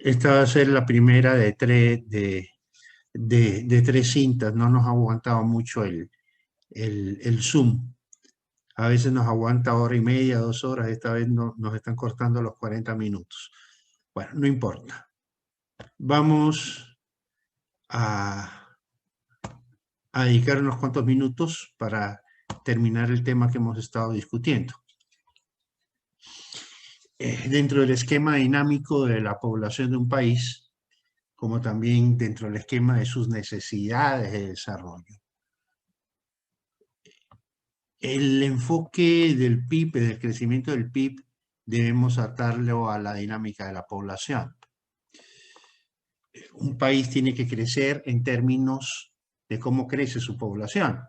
Esta va a ser la primera de tres cintas. No nos ha aguantado mucho el Zoom. A veces nos aguanta hora y media, 2 horas. Esta vez no, nos están cortando los 40 minutos. Bueno, no importa. Vamos a, a dedicar unos cuantos minutos para terminar el tema que hemos estado discutiendo. Dentro del esquema dinámico de la población de un país, como también dentro del esquema de sus necesidades de desarrollo. El enfoque del PIB, del crecimiento del PIB, debemos atarlo a la dinámica de la población. Un país tiene que crecer en términos de cómo crece su población,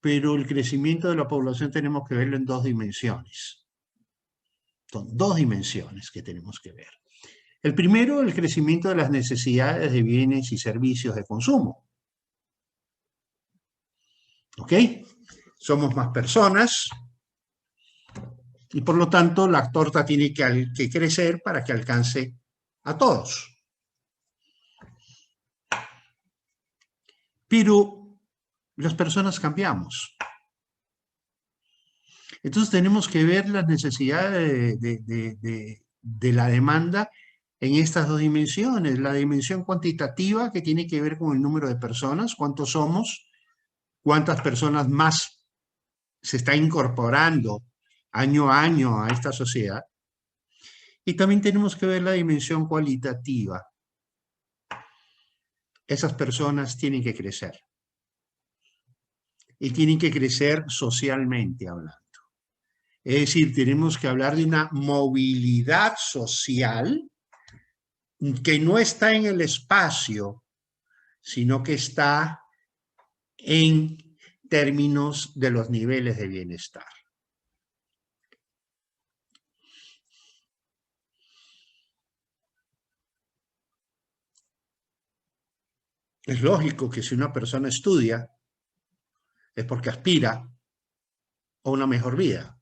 pero el crecimiento de la población tenemos que verlo en dos dimensiones. Son dos dimensiones que tenemos que ver. El primero, el crecimiento de las necesidades de bienes y servicios de consumo. ¿Ok? Somos más personas y por lo tanto la torta tiene que crecer para que alcance a todos. Pero las personas cambiamos. Entonces tenemos que ver las necesidades de la demanda en estas dos dimensiones. La dimensión cuantitativa, que tiene que ver con el número de personas, cuántos somos, cuántas personas más se está incorporando año a año a esta sociedad. Y también tenemos que ver la dimensión cualitativa. Esas personas tienen que crecer. Y tienen que crecer socialmente hablando. Es decir, tenemos que hablar de una movilidad social que no está en el espacio, sino que está en términos de los niveles de bienestar. Es lógico que si una persona estudia es porque aspira a una mejor vida.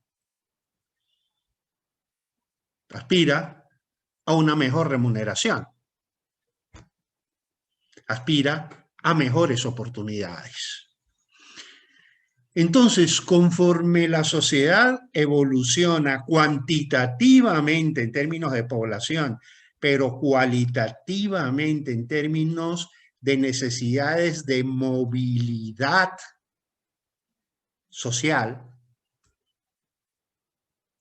Aspira a una mejor remuneración. Aspira a mejores oportunidades. Entonces, conforme la sociedad evoluciona cuantitativamente en términos de población, pero cualitativamente en términos de necesidades de movilidad social,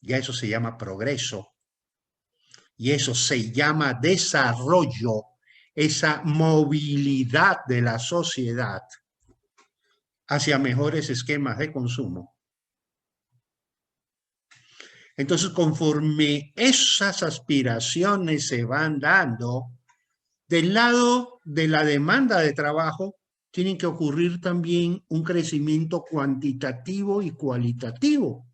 ya eso se llama progreso, y eso se llama desarrollo, esa movilidad de la sociedad hacia mejores esquemas de consumo. Entonces, conforme esas aspiraciones se van dando, del lado de la demanda de trabajo, tiene que ocurrir también un crecimiento cuantitativo y cualitativo.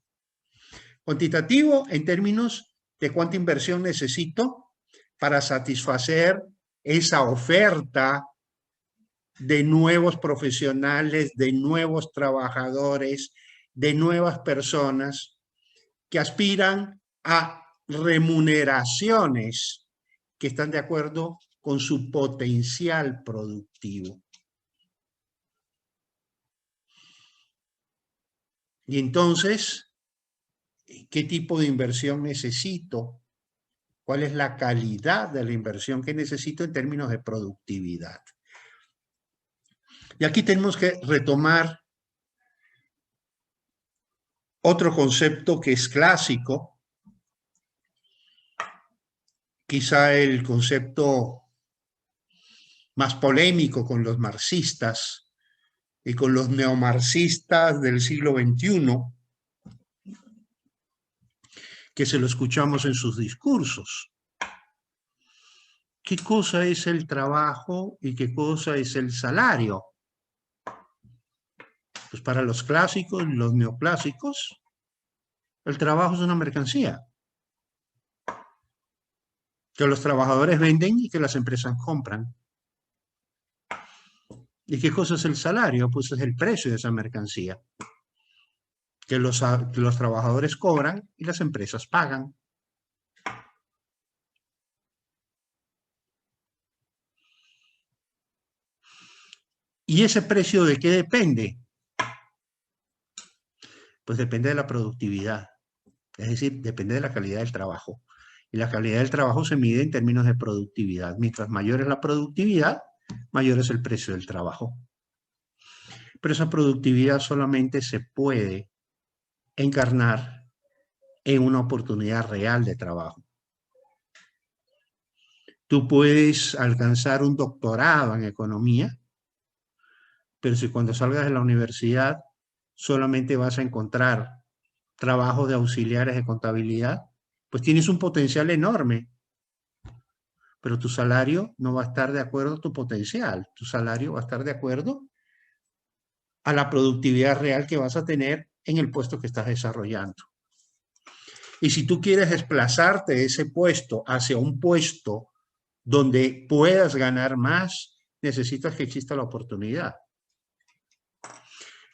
Cuantitativo en términos de cuánta inversión necesito para satisfacer esa oferta de nuevos profesionales, de nuevos trabajadores, de nuevas personas que aspiran a remuneraciones que están de acuerdo con su potencial productivo. Y entonces, ¿qué tipo de inversión necesito? ¿Cuál es la calidad de la inversión que necesito en términos de productividad? Y aquí tenemos que retomar otro concepto que es clásico, quizá el concepto más polémico con los marxistas y con los neomarxistas del siglo XXI, que se lo escuchamos en sus discursos. ¿Qué cosa es el trabajo y qué cosa es el salario? Pues para los clásicos, los neoclásicos, el trabajo es una mercancía que los trabajadores venden y que las empresas compran. ¿Y qué cosa es el salario? Pues es el precio de esa mercancía que los trabajadores cobran y las empresas pagan. ¿Y ese precio de qué depende? Pues depende de la productividad, es decir, depende de la calidad del trabajo. Y la calidad del trabajo se mide en términos de productividad. Mientras mayor es la productividad, mayor es el precio del trabajo. Pero esa productividad solamente se puede encarnar en una oportunidad real de trabajo. Tú puedes alcanzar un doctorado en economía, pero si cuando salgas de la universidad solamente vas a encontrar trabajo de auxiliares de contabilidad, pues tienes un potencial enorme, pero tu salario no va a estar de acuerdo a tu potencial. Tu salario va a estar de acuerdo a la productividad real que vas a tener en el puesto que estás desarrollando. Y si tú quieres desplazarte de ese puesto hacia un puesto donde puedas ganar más, necesitas que exista la oportunidad.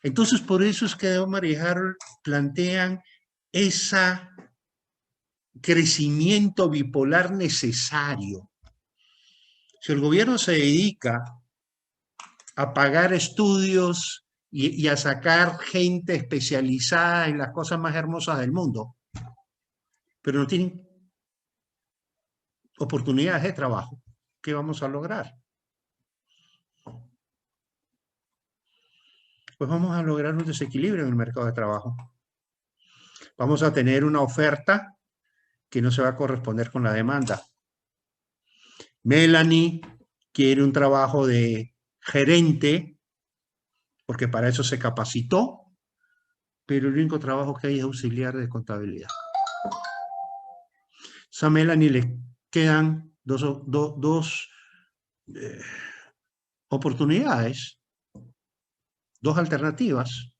Entonces, por eso es que Omar y Harold plantean ese crecimiento bipolar necesario. Si el gobierno se dedica a pagar estudios y a sacar gente especializada en las cosas más hermosas del mundo, pero no tienen oportunidades de trabajo, ¿qué vamos a lograr? Pues vamos a lograr un desequilibrio en el mercado de trabajo. Vamos a tener una oferta que no se va a corresponder con la demanda. Melanie quiere un trabajo de gerente, porque para eso se capacitó, pero el único trabajo que hay es auxiliar de contabilidad. A Melanie le quedan dos oportunidades, dos alternativas.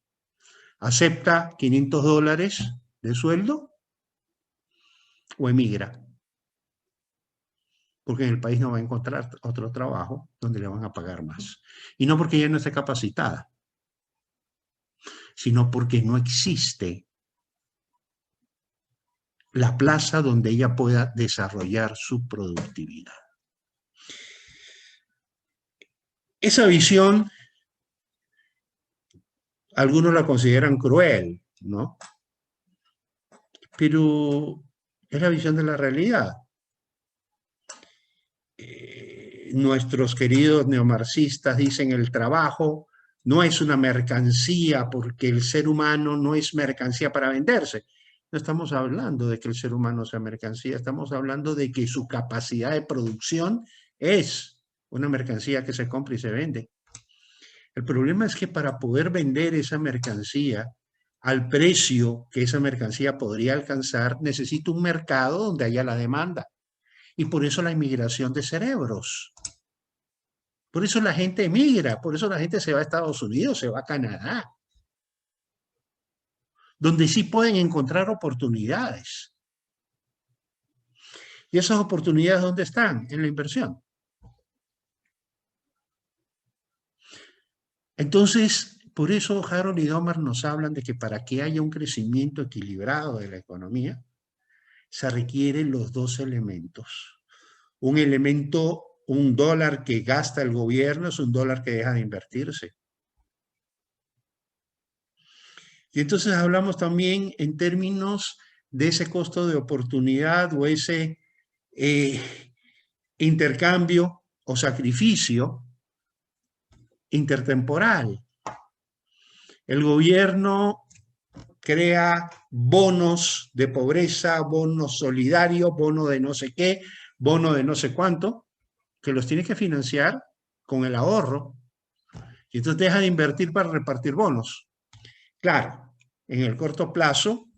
Acepta $500 de sueldo o emigra, porque en el país no va a encontrar otro trabajo donde le van a pagar más. Y no porque ella no esté capacitada, sino porque no existe la plaza donde ella pueda desarrollar su productividad. Esa visión, algunos la consideran cruel, ¿no? Pero es la visión de la realidad. Nuestros queridos neomarxistas dicen el trabajo no es una mercancía porque el ser humano no es mercancía para venderse. No estamos hablando de que el ser humano sea mercancía, estamos hablando de que su capacidad de producción es una mercancía que se compra y se vende. El problema es que para poder vender esa mercancía al precio que esa mercancía podría alcanzar, necesita un mercado donde haya la demanda. Y por eso la inmigración de cerebros. Por eso la gente emigra, por eso la gente se va a Estados Unidos, se va a Canadá, donde sí pueden encontrar oportunidades. ¿Y esas oportunidades dónde están? En la inversión. Entonces, por eso Harold y Domar nos hablan de que para que haya un crecimiento equilibrado de la economía, se requieren los dos elementos. Un elemento, un dólar que gasta el gobierno es un dólar que deja de invertirse. Y entonces hablamos también en términos de ese costo de oportunidad o ese intercambio o sacrificio intertemporal. El gobierno crea bonos de pobreza, bonos solidarios, bono de no sé qué, bono de no sé cuánto, que los tiene que financiar con el ahorro. Y entonces deja de invertir para repartir bonos. Claro, en el corto plazo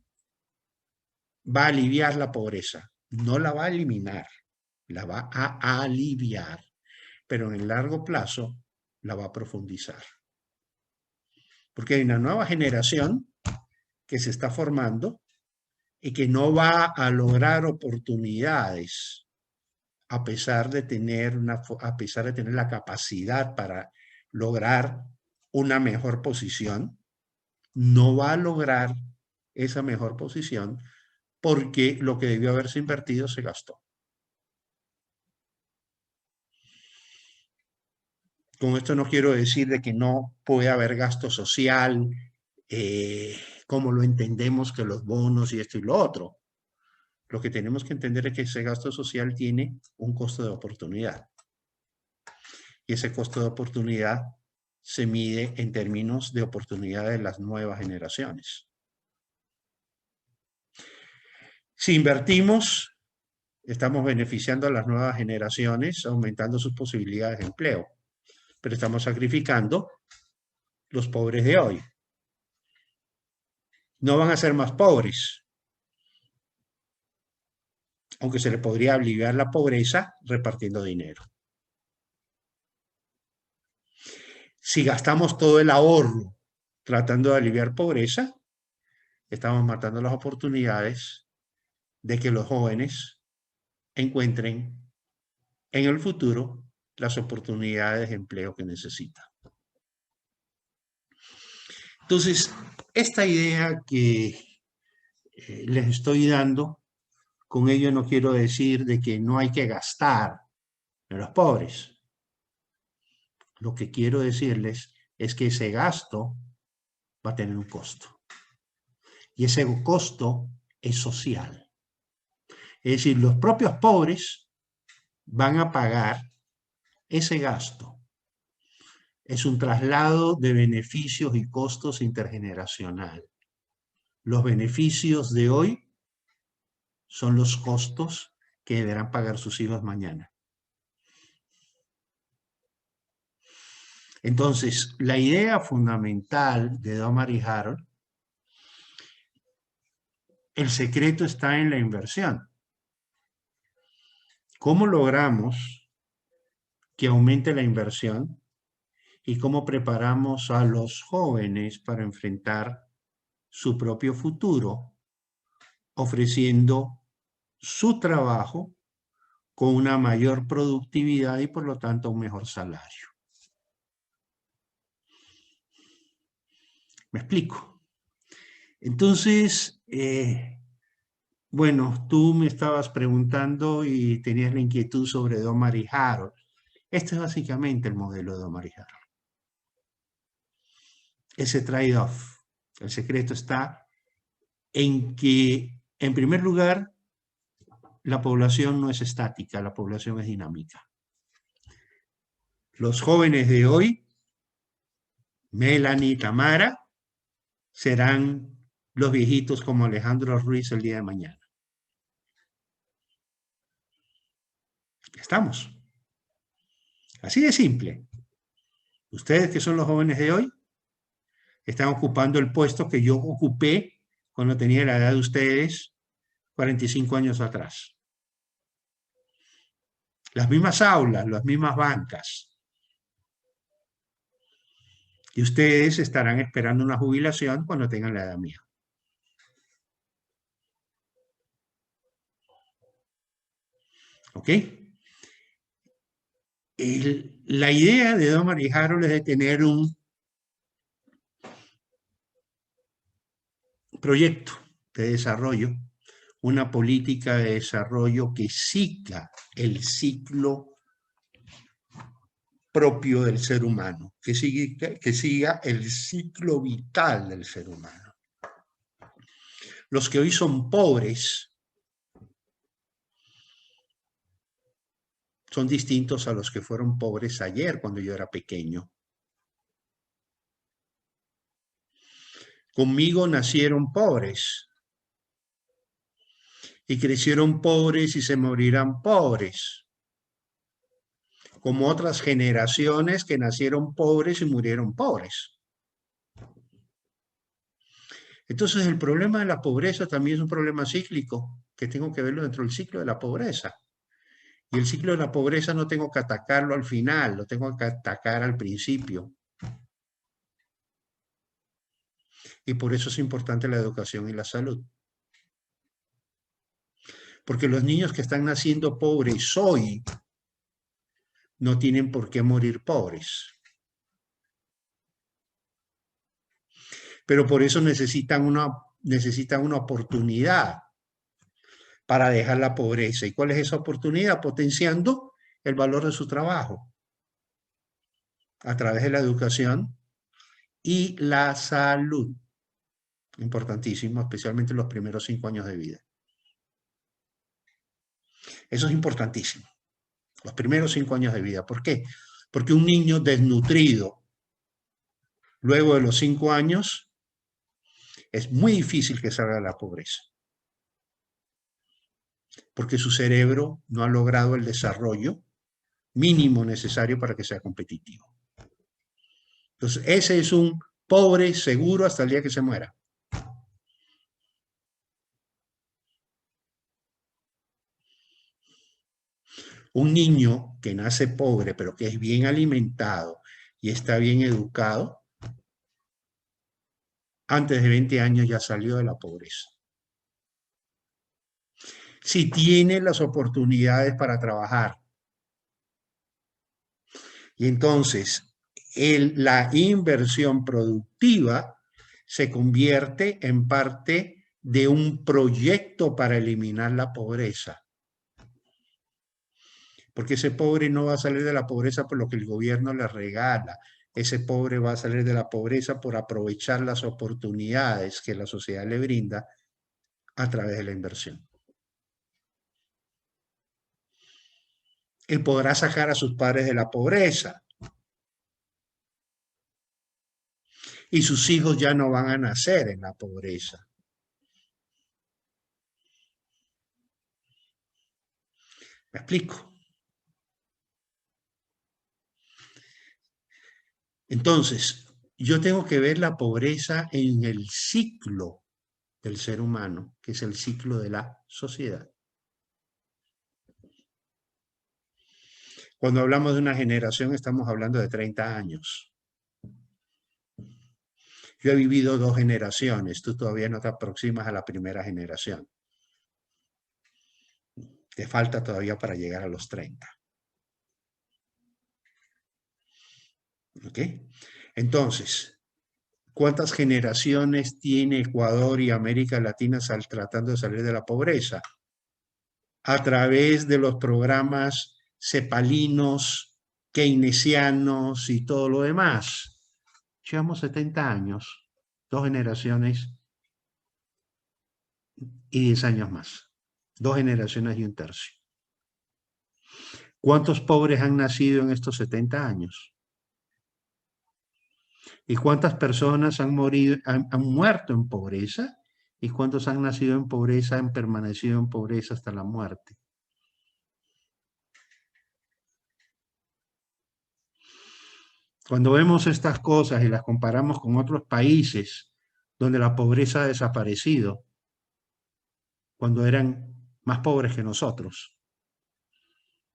va a aliviar la pobreza, no la va a eliminar, la va a aliviar, pero en el largo plazo la va a profundizar. Porque hay una nueva generación que se está formando y que no va a lograr oportunidades a pesar de tener la capacidad para lograr una mejor posición, no va a lograr esa mejor posición porque lo que debió haberse invertido se gastó. Con esto no quiero decir de que no puede haber gasto social, como lo entendemos que los bonos y esto y lo otro. Lo que tenemos que entender es que ese gasto social tiene un costo de oportunidad. Y ese costo de oportunidad se mide en términos de oportunidad de las nuevas generaciones. Si invertimos, estamos beneficiando a las nuevas generaciones, aumentando sus posibilidades de empleo, pero estamos sacrificando los pobres de hoy. No van a ser más pobres, aunque se le podría aliviar la pobreza repartiendo dinero. Si gastamos todo el ahorro tratando de aliviar pobreza, estamos matando las oportunidades de que los jóvenes encuentren en el futuro las oportunidades de empleo que necesitan. Entonces, esta idea que les estoy dando, con ello no quiero decir de que no hay que gastar en los pobres. Lo que quiero decirles es que ese gasto va a tener un costo. Y ese costo es social. Es decir, los propios pobres van a pagar ese gasto. Es un traslado de beneficios y costos intergeneracional. Los beneficios de hoy son los costos que deberán pagar sus hijos mañana. Entonces, la idea fundamental de Domar y Harold, el secreto está en la inversión. ¿Cómo logramos que aumente la inversión? ¿Y cómo preparamos a los jóvenes para enfrentar su propio futuro, ofreciendo su trabajo con una mayor productividad y por lo tanto un mejor salario? ¿Me explico? Entonces, bueno, tú me estabas preguntando y tenías la inquietud sobre Domar y Harold. Este es básicamente el modelo de Domar y Harold. Ese trade-off. El secreto está en que, en primer lugar, la población no es estática, la población es dinámica. Los jóvenes de hoy, Melanie y Tamara, serán los viejitos como Alejandro Ruiz el día de mañana. Estamos. Así de simple. Ustedes que son los jóvenes de hoy, están ocupando el puesto que yo ocupé cuando tenía la edad de ustedes 45 años atrás. Las mismas aulas, las mismas bancas. Y ustedes estarán esperando una jubilación cuando tengan la edad mía. ¿Ok? La idea de Domar y Harold es de tener un proyecto de desarrollo, una política de desarrollo que siga el ciclo propio del ser humano, que siga el ciclo vital del ser humano. Los que hoy son pobres son distintos a los que fueron pobres ayer cuando yo era pequeño. Conmigo nacieron pobres y crecieron pobres y se morirán pobres, como otras generaciones que nacieron pobres y murieron pobres. Entonces el problema de la pobreza también es un problema cíclico, que tengo que verlo dentro del ciclo de la pobreza. Y el ciclo de la pobreza no tengo que atacarlo al final, lo tengo que atacar al principio. Y por eso es importante la educación y la salud. Porque los niños que están naciendo pobres hoy no tienen por qué morir pobres. Pero por eso necesitan una oportunidad para dejar la pobreza. ¿Y cuál es esa oportunidad? Potenciando el valor de su trabajo. a través de la educación y la salud. Importantísimo, especialmente los primeros 5 años de vida. Eso es importantísimo. Los primeros 5 años de vida. ¿Por qué? Porque un niño desnutrido, luego de los 5 años, es muy difícil que salga de la pobreza. Porque su cerebro no ha logrado el desarrollo mínimo necesario para que sea competitivo. Entonces, ese es un pobre seguro hasta el día que se muera. Un niño que nace pobre, pero que es bien alimentado y está bien educado, antes de 20 años ya salió de la pobreza. Si tiene las oportunidades para trabajar. Y entonces, la inversión productiva se convierte en parte de un proyecto para eliminar la pobreza. Porque ese pobre no va a salir de la pobreza por lo que el gobierno le regala. Ese pobre va a salir de la pobreza por aprovechar las oportunidades que la sociedad le brinda a través de la inversión. Él podrá sacar a sus padres de la pobreza y sus hijos ya no van a nacer en la pobreza. ¿Me explico? Entonces, yo tengo que ver la pobreza en el ciclo del ser humano, que es el ciclo de la sociedad. Cuando hablamos de una generación, estamos hablando de 30 años. Yo he vivido 2 generaciones, tú todavía no te aproximas a la primera generación. Te falta todavía para llegar a los 30. ¿Ok? Entonces, ¿cuántas generaciones tiene Ecuador y América Latina tratando de salir de la pobreza? A través de los programas cepalinos, keynesianos y todo lo demás. Llevamos 70 años, 2 generaciones y 10 años más. 2 generaciones y 1/3. ¿Cuántos pobres han nacido en estos 70 años? ¿Y cuántas personas han muerto en pobreza? ¿Y cuántos han nacido en pobreza, han permanecido en pobreza hasta la muerte? Cuando vemos estas cosas y las comparamos con otros países donde la pobreza ha desaparecido, cuando eran más pobres que nosotros,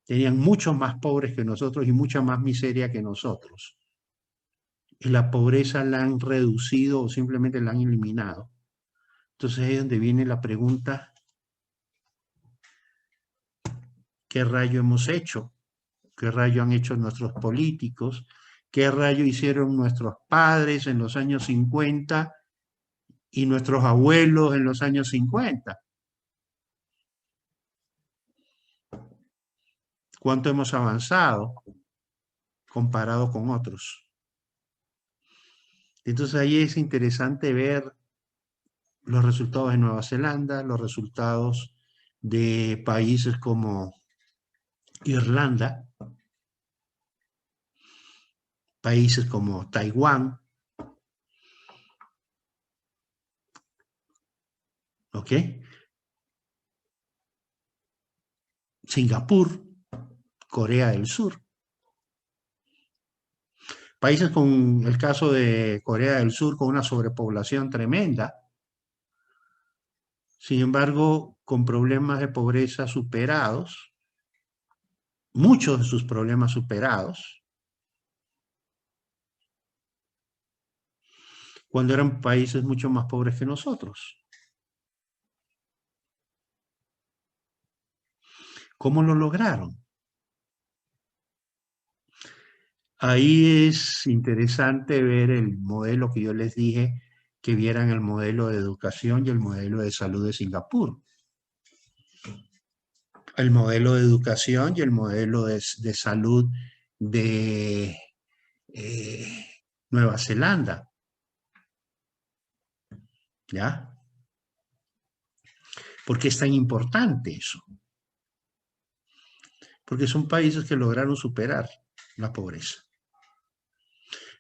tenían muchos más pobres que nosotros y mucha más miseria que nosotros. Y la pobreza la han reducido o simplemente la han eliminado. Entonces ahí es donde viene la pregunta, ¿qué rayo hemos hecho? ¿Qué rayo han hecho nuestros políticos? ¿Qué rayo hicieron nuestros padres en los años 50 y nuestros abuelos en los años 50? ¿Cuánto hemos avanzado comparado con otros? Entonces ahí es interesante ver los resultados de Nueva Zelanda, los resultados de países como Irlanda, países como Taiwán, ¿ok? Singapur, Corea del Sur. Países con el caso de Corea del Sur con una sobrepoblación tremenda, sin embargo, con problemas de pobreza superados, muchos de sus problemas superados, cuando eran países mucho más pobres que nosotros. ¿Cómo lo lograron? Ahí es interesante ver el modelo que yo les dije, que vieran el modelo de educación y el modelo de salud de Singapur. El modelo de educación y el modelo de salud de eh, Nueva Zelanda, ¿ya? ¿Por qué es tan importante eso? Porque son países que lograron superar la pobreza.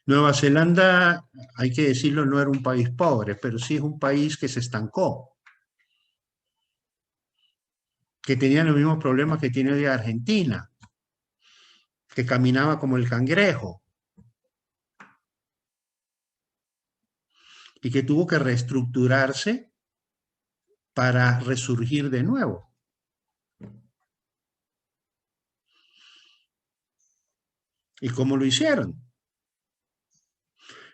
Nueva Zelanda, hay que decirlo, no era un país pobre, pero sí es un país que se estancó, que tenía los mismos problemas que tiene hoy Argentina, que caminaba como el cangrejo y que tuvo que reestructurarse para resurgir de nuevo. ¿Y cómo lo hicieron?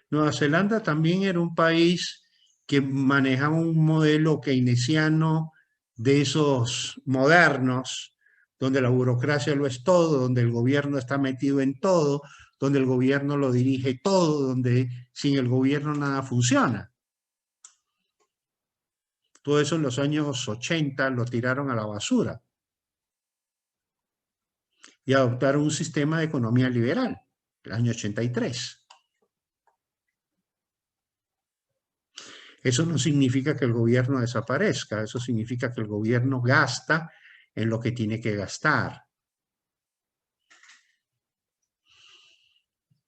Nueva Zelanda también era un país que manejaba un modelo keynesiano de esos modernos, donde la burocracia lo es todo, donde el gobierno está metido en todo, donde el gobierno lo dirige todo, donde sin el gobierno nada funciona. Todo eso en los años 80 lo tiraron a la basura y adoptaron un sistema de economía liberal, el año 83. Eso no significa que el gobierno desaparezca, eso significa que el gobierno gasta en lo que tiene que gastar.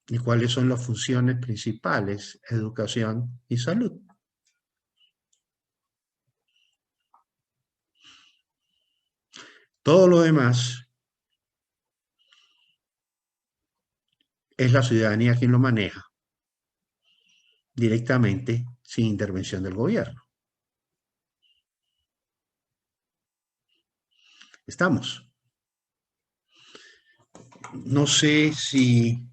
¿Y cuáles son las funciones principales? Educación y salud. Todo lo demás es la ciudadanía quien lo maneja directamente sin intervención del gobierno. Estamos. No sé si,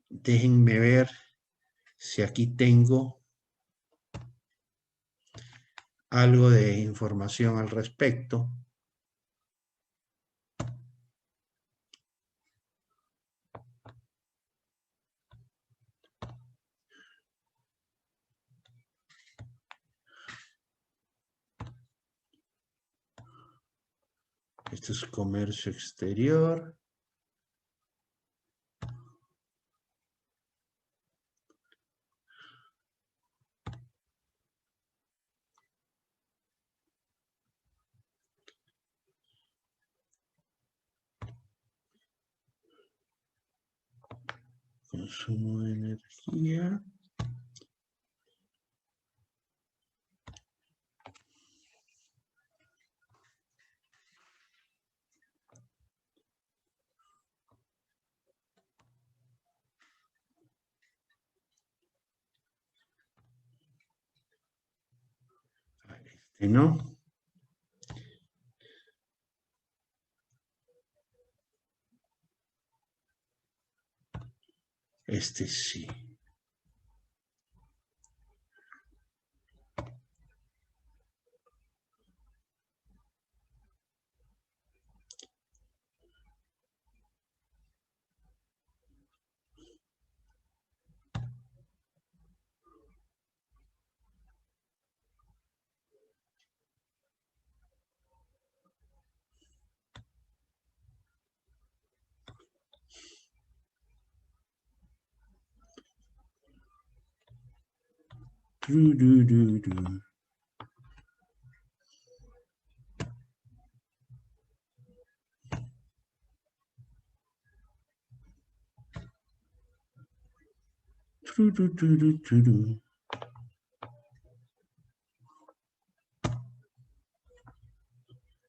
déjenme ver si aquí tengo algo de información al respecto. Esto es comercio exterior. Consumo de energía. ¿No? Este sí. Du, du, du, du. Du, du, du, du, du, du.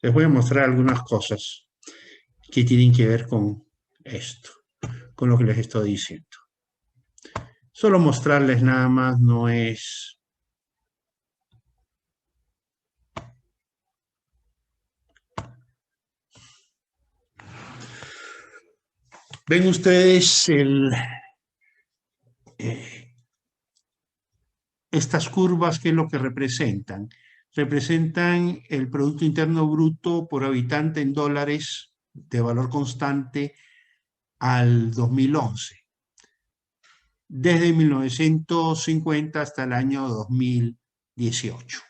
Les voy a mostrar algunas cosas que tienen que ver con esto, con lo que les estoy diciendo. Solo mostrarles nada más no es... Ven ustedes estas curvas, ¿qué es lo que representan? Representan el Producto Interno Bruto por habitante en dólares de valor constante al 2011, desde 1950 hasta el año 2018.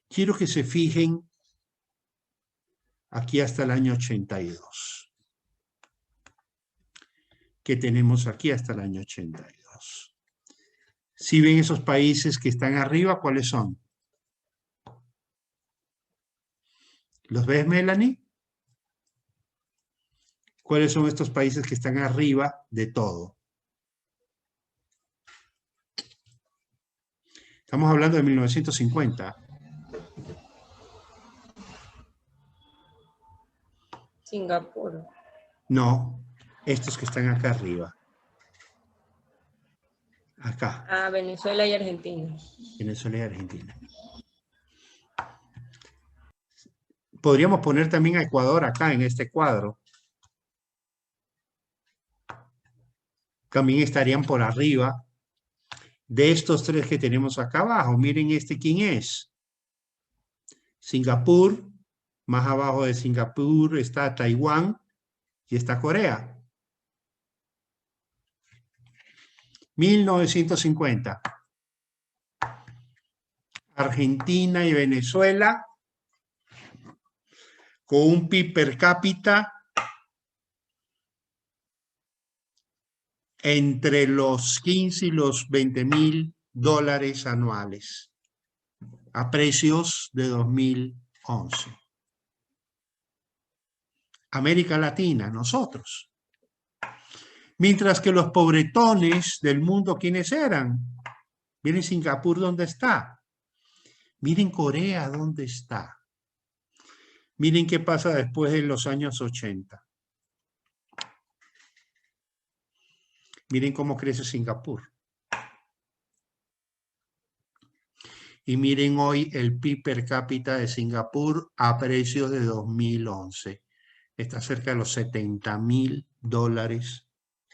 Quiero que se fijen aquí hasta el año 82. que tenemos aquí hasta el año 82. Si ven esos países que están arriba, ¿cuáles son? ¿Los ves, Melanie? ¿Cuáles son estos países que están arriba de todo? Estamos hablando de 1950. Singapur. No, estos que están acá arriba. Acá. Ah, Venezuela y Argentina. Venezuela y Argentina. Podríamos poner también a Ecuador acá en este cuadro. También estarían por arriba de estos tres que tenemos acá abajo. Miren este, ¿quién es? Singapur. Más abajo de Singapur está Taiwán y está Corea. 1950. Argentina y Venezuela con un PIB per cápita entre los 15 y los 20.000 dólares anuales a precios de 2011. América Latina, nosotros. Mientras que los pobretones del mundo, ¿quiénes eran? Miren Singapur, ¿dónde está? Miren Corea, ¿dónde está? Miren qué pasa después de los años 80. Miren cómo crece Singapur. Y miren hoy el PIB per cápita de Singapur a precios de 2011. Está cerca de los 70.000 dólares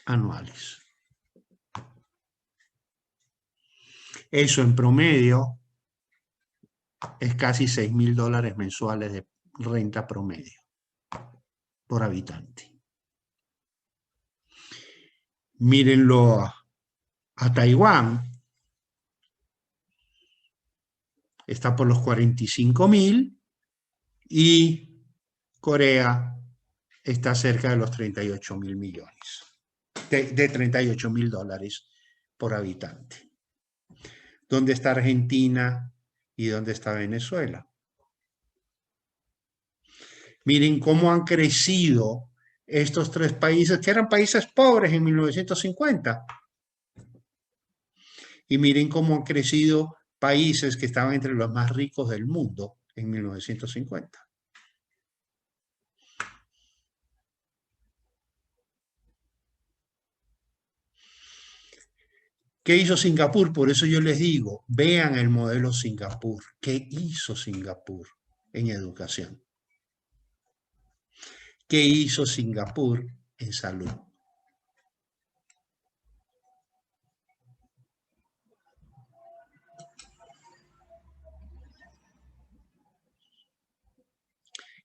anuales. Eso en promedio es casi 6.000 dólares mensuales de renta promedio por habitante. Mírenlo a Taiwán. Está por los 45.000 y Corea está cerca de los 38.000 millones. De 38.000 dólares por habitante. ¿Dónde está Argentina y dónde está Venezuela? Miren cómo han crecido estos tres países, que eran países pobres en 1950. Y miren cómo han crecido países que estaban entre los más ricos del mundo en 1950. ¿Qué hizo Singapur? Por eso yo les digo, vean el modelo Singapur. ¿Qué hizo Singapur en educación? ¿Qué hizo Singapur en salud?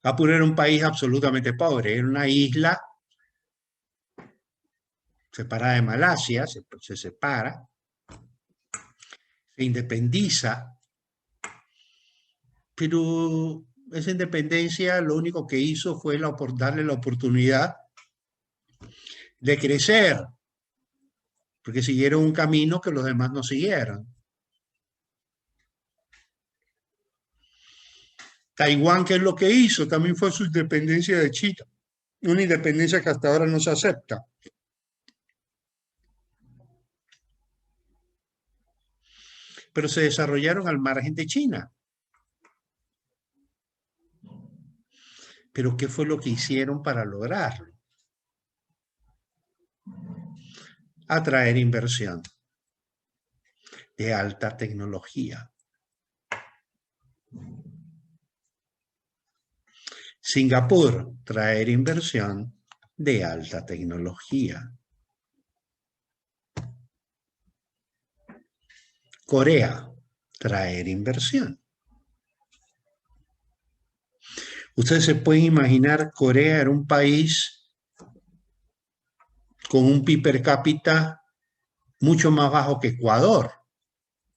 Singapur era un país absolutamente pobre, era una isla separada de Malasia, se separa, se independiza, pero esa independencia lo único que hizo fue darle la oportunidad de crecer, porque siguieron un camino que los demás no siguieron. Taiwán, ¿qué es lo que hizo? También fue su independencia de China, una independencia que hasta ahora no se acepta. Pero se desarrollaron al margen de China. Pero ¿qué fue lo que hicieron para lograrlo? Atraer inversión de alta tecnología. Singapur, traer inversión de alta tecnología. Corea, traer inversión. Ustedes se pueden imaginar, Corea era un país con un PIB per cápita mucho más bajo que Ecuador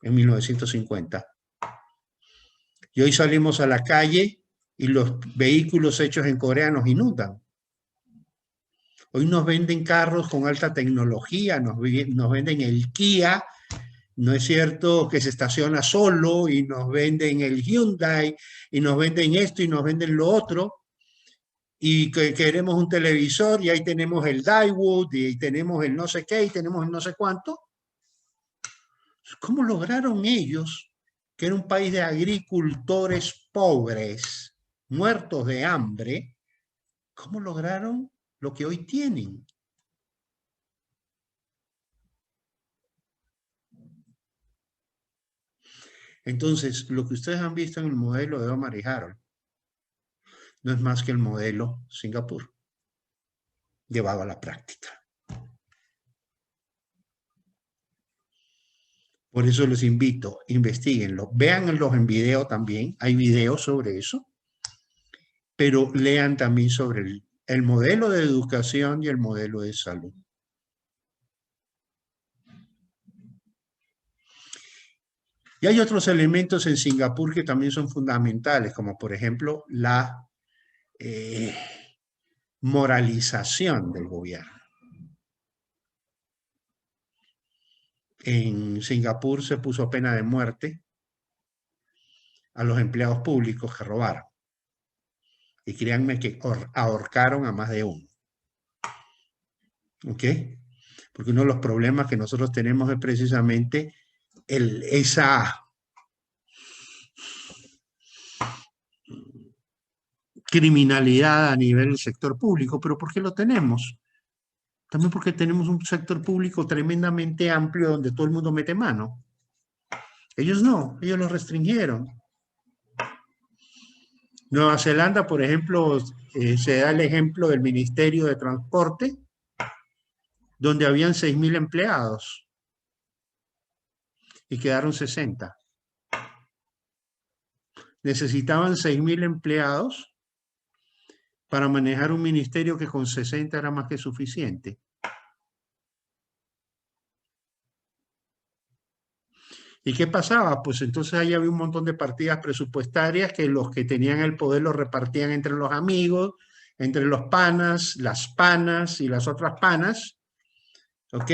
en 1950. Y hoy salimos a la calle y los vehículos hechos en Corea nos inundan. Hoy nos venden carros con alta tecnología, nos venden el Kia, ¿no es cierto?, que se estaciona solo, y nos venden el Hyundai, y nos venden esto y nos venden lo otro, y que queremos un televisor y ahí tenemos el Daewoo y tenemos el no sé qué y tenemos el no sé cuánto. ¿Cómo lograron ellos, que era un país de agricultores pobres, muertos de hambre, cómo lograron lo que hoy tienen? Entonces, lo que ustedes han visto en el modelo de Omar y Harold no es más que el modelo Singapur llevado a la práctica. Por eso les invito, investiguenlo, véanlos en video también, hay videos sobre eso, pero lean también sobre el modelo de educación y el modelo de salud. Y hay otros elementos en Singapur que también son fundamentales, como por ejemplo la moralización del gobierno. En Singapur se puso pena de muerte a los empleados públicos que robaron. Y créanme que ahorcaron a más de uno. ¿Ok? Porque uno de los problemas que nosotros tenemos es precisamente esa criminalidad a nivel del sector público. ¿Pero por qué lo tenemos? También porque tenemos un sector público tremendamente amplio donde todo el mundo mete mano. Ellos no, ellos lo restringieron. Nueva Zelanda, por ejemplo, se da el ejemplo del Ministerio de Transporte, donde habían 6.000 empleados y quedaron 60. Necesitaban 6.000 empleados para manejar un ministerio que con 60 era más que suficiente. ¿Y qué pasaba? Pues entonces ahí había un montón de partidas presupuestarias que los que tenían el poder lo repartían entre los amigos, entre los panas, las panas y las otras panas, ¿ok?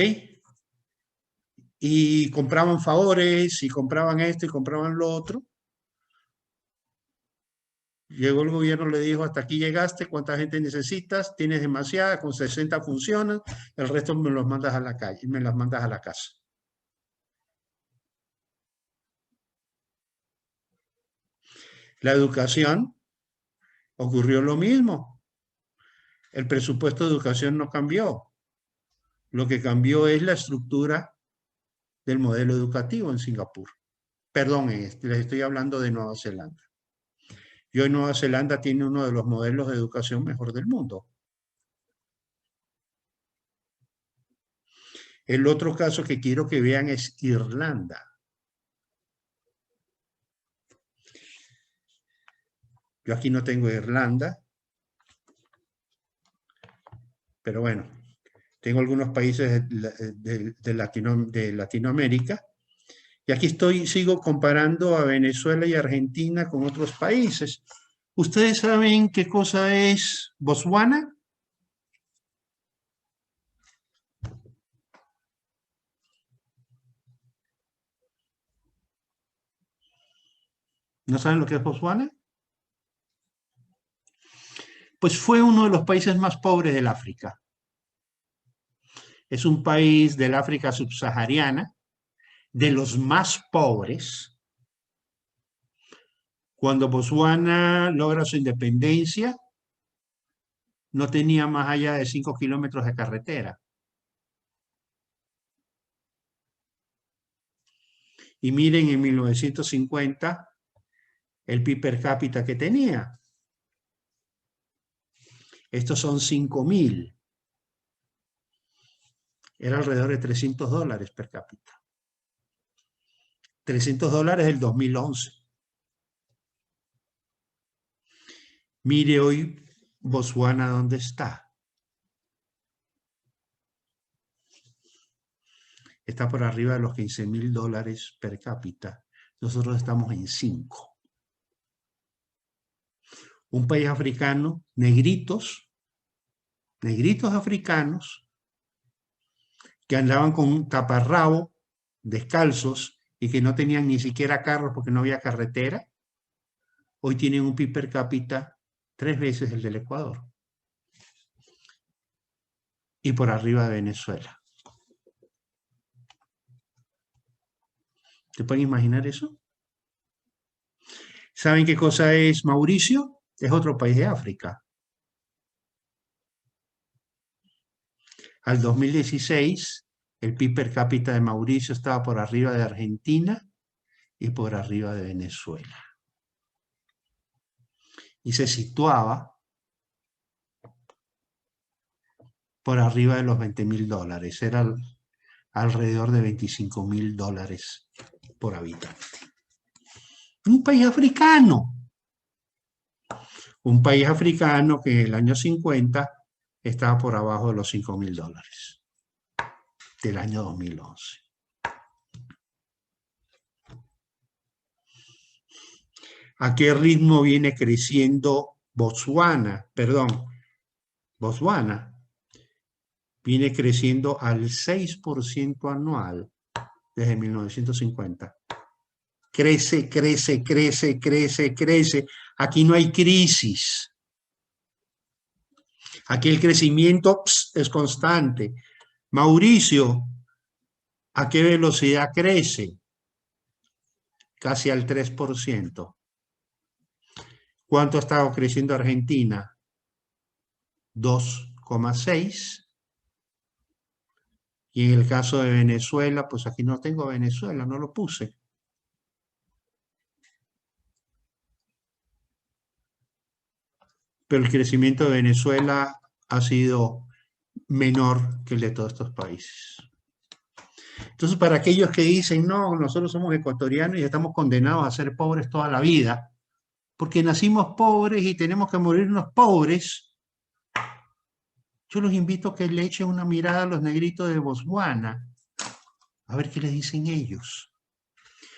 Y compraban favores, y compraban esto, y compraban lo otro. Llegó el gobierno, le dijo, hasta aquí llegaste, ¿cuánta gente necesitas? Tienes demasiada, con 60 funcionan, el resto me los mandas a la calle, me las mandas a la casa. La educación, ocurrió lo mismo. El presupuesto de educación no cambió. Lo que cambió es la estructura del modelo educativo en Singapur. Perdón, les estoy hablando de Nueva Zelanda. Y hoy Nueva Zelanda tiene uno de los modelos de educación mejor del mundo. El otro caso que quiero que vean es Irlanda. Yo aquí no tengo Irlanda, pero bueno, tengo algunos países de Latinoamérica. Y aquí sigo comparando a Venezuela y Argentina con otros países. ¿Ustedes saben qué cosa es Botswana? ¿No saben lo que es Botswana? Pues fue uno de los países más pobres del África. Es un país del África subsahariana, de los más pobres. Cuando Botswana logra su independencia, no tenía más allá de 5 kilómetros de carretera. Y miren en 1950 el PIB per cápita que tenía. Estos son 5.000. Era alrededor de $300 per cápita. $300 del 2011. Mire hoy Botswana dónde está. Está por arriba de los $15.000 per cápita. Nosotros estamos en 5. Un país africano, negritos, negritos africanos que andaban con un taparrabo, descalzos, y que no tenían ni siquiera carros porque no había carretera, hoy tienen un PIB per cápita 3 veces el del Ecuador. Y por arriba de Venezuela. ¿Se pueden imaginar eso? ¿Saben qué cosa es Mauricio? Es otro país de África. Al 2016, el PIB per cápita de Mauricio estaba por arriba de Argentina y por arriba de Venezuela. Y se situaba por arriba de los $20.000. Era alrededor de $25.000 por habitante. Un país africano. Un país africano que en el año 50 estaba por abajo de los $5.000 del año 2011. ¿A qué ritmo viene creciendo Botswana? Botswana viene creciendo al 6% anual desde 1950. Crece, crece, crece, crece, crece. Aquí no hay crisis. Aquí el crecimiento es constante. Mauricio, ¿a qué velocidad crece? Casi al 3%. ¿Cuánto ha estado creciendo Argentina? 2,6%. Y en el caso de Venezuela, pues aquí no tengo Venezuela, no lo puse. Pero el crecimiento de Venezuela ha sido menor que el de todos estos países. Entonces, para aquellos que dicen, no, nosotros somos ecuatorianos y estamos condenados a ser pobres toda la vida, porque nacimos pobres y tenemos que morirnos pobres, yo los invito a que le echen una mirada a los negritos de Botswana, a ver qué les dicen ellos.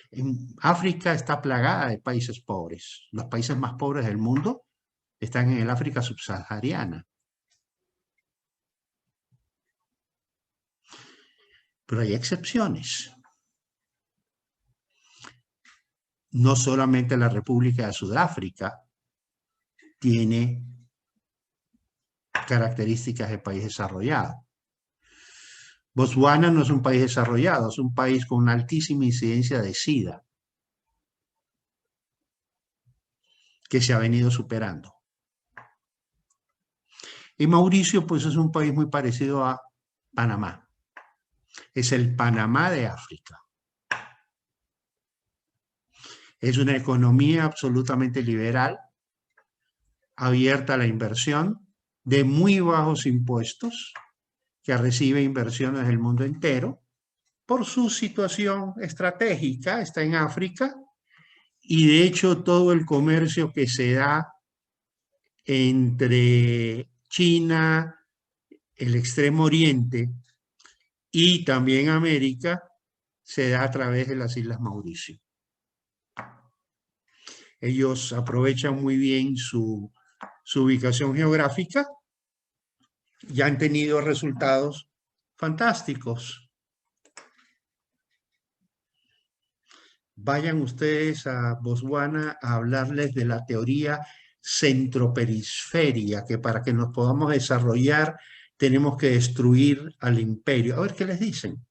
En África está plagada de países pobres. Los países más pobres del mundo están en el África subsahariana. Pero hay excepciones. No solamente la República de Sudáfrica tiene características de país desarrollado. Botswana no es un país desarrollado, es un país con una altísima incidencia de SIDA, que se ha venido superando. Y Mauricio, pues es un país muy parecido a Panamá. Es el Panamá de África. Es una economía absolutamente liberal, abierta a la inversión, de muy bajos impuestos, que recibe inversiones del mundo entero, por su situación estratégica, está en África, y de hecho todo el comercio que se da entre China, el Extremo Oriente y también América, se da a través de las Islas Mauricio. Ellos aprovechan muy bien su ubicación geográfica y han tenido resultados fantásticos. Vayan ustedes a Botswana a hablarles de la teoría centroperiferia, que para que nos podamos desarrollar tenemos que destruir al imperio. A ver qué les dicen.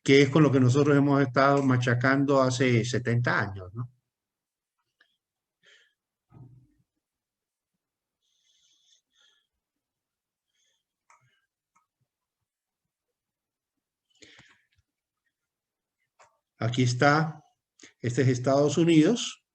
Que es con lo que nosotros hemos estado machacando hace 70 años, ¿no? Aquí está, este es Estados Unidos,